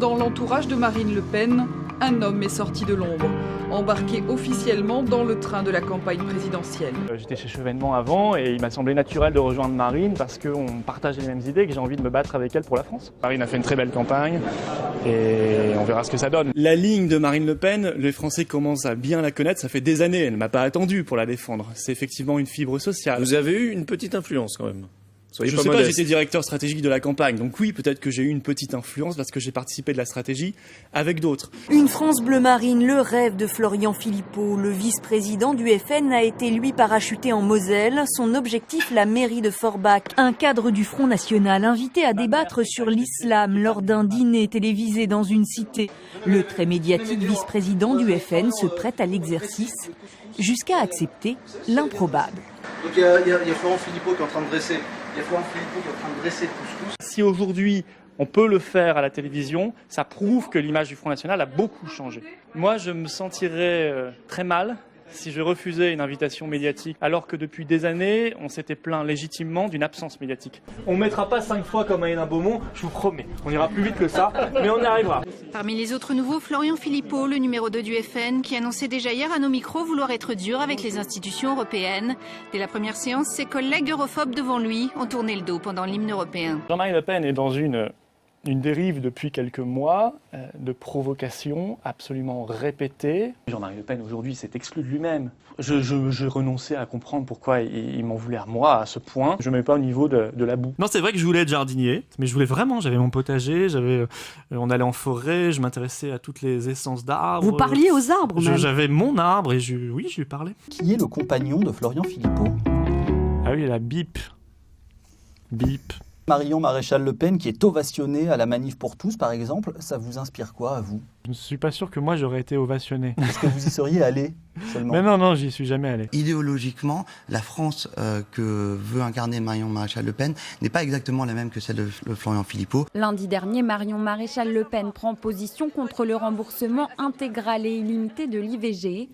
Dans l'entourage de Marine Le Pen, un homme est sorti de l'ombre, embarqué officiellement dans le train de la campagne présidentielle. J'étais chez Chevènement avant et il m'a semblé naturel de rejoindre Marine parce qu'on partage les mêmes idées et que j'ai envie de me battre avec elle pour la France. Marine a fait une très belle campagne et on verra ce que ça donne. La ligne de Marine Le Pen, les Français commencent à bien la connaître, ça fait des années, elle ne m'a pas attendu pour la défendre. C'est effectivement une fibre sociale. Vous avez eu une petite influence quand même. Soyez Je pas sais pas, modeste. j'étais directeur stratégique de la campagne, donc oui, peut-être que j'ai eu une petite influence parce que j'ai participé de la stratégie avec d'autres. Une France bleu marine, le rêve de Florian Philippot. Le vice-président du FN a été lui parachuté en Moselle. Son objectif, la mairie de Forbach. Un cadre du Front National invité à débattre sur l'islam lors d'un dîner télévisé dans une cité. Le très médiatique vice-président du FN se prête à l'exercice jusqu'à accepter l'improbable. Donc il y a Florent Philippot qui est en train de dresser. Il y a Florent Philippot qui est en train de dresser le couscous. Si aujourd'hui on peut le faire à la télévision, ça prouve que l'image du Front National a beaucoup changé. Moi, je me sentirais très mal si je refusais une invitation médiatique, alors que depuis des années, on s'était plaint légitimement d'une absence médiatique. On ne mettra pas 5 fois comme à Hénin Beaumont, je vous promets. On ira plus vite que ça, mais on y arrivera. Parmi les autres nouveaux, Florian Philippot, le numéro 2 du FN, qui annonçait déjà hier à nos micros vouloir être dur avec les institutions européennes. Dès la première séance, ses collègues europhobes devant lui ont tourné le dos pendant l'hymne européen. Jean-Marie Le Pen est dans une dérive depuis quelques mois de provocation absolument répétée. Jean-Marie Le Pen aujourd'hui s'est exclu de lui-même. Je renonçais à comprendre pourquoi il m'en voulait à moi à ce point. Je ne mets pas au niveau de la boue. Non, c'est vrai que je voulais être jardinier, mais je voulais vraiment, j'avais mon potager, on allait en forêt, je m'intéressais à toutes les essences d'arbres. Vous parliez aux arbres même. J'avais mon arbre et oui, je lui parlais. Qui est le compagnon de Florian Philippot? Ah oui, la bip. Bip. Marion Maréchal Le Pen qui est ovationnée à la Manif pour tous par exemple, ça vous inspire quoi à vous? Je ne suis pas sûr que moi j'aurais été ovationné. Est-ce que vous y seriez allé seulement? Mais non, j'y suis jamais allé. Idéologiquement, la France que veut incarner Marion Maréchal Le Pen n'est pas exactement la même que celle de Florian Philippot. Lundi dernier, Marion Maréchal Le Pen prend position contre le remboursement intégral et illimité de l'IVG.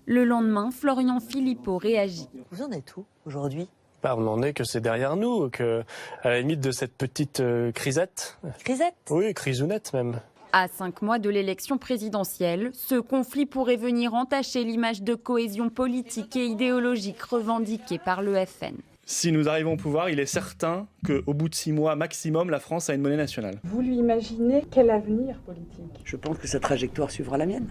Le lendemain, Florian Philippot réagit. Vous en êtes où aujourd'hui? On en est que c'est derrière nous, que à la limite de cette petite crisette. Crisette? Oui, crisounette même. À 5 mois de l'élection présidentielle, ce conflit pourrait venir entacher l'image de cohésion politique et idéologique revendiquée par le FN. Si nous arrivons au pouvoir, il est certain qu'au bout de 6 mois maximum, la France a une monnaie nationale. Vous lui imaginez quel avenir politique? Je pense que sa trajectoire suivra la mienne.